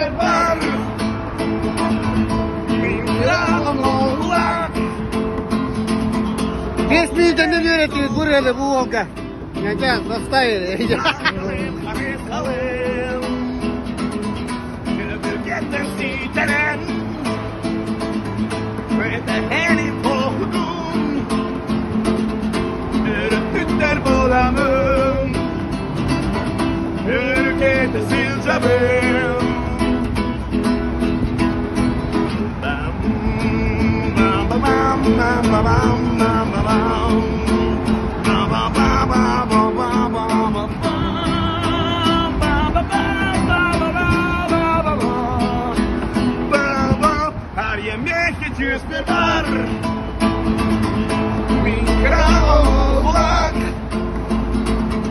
observar mi gran oğlak. Песню-то не верите, курили булка. Хотя заставили. Bilgetten slitaren Ötehen i pågun Ürüttütter bulamın Ürkete silcabım Bam bam bam bam bam bam bam bam bam Just bir var. Bir kral olmak.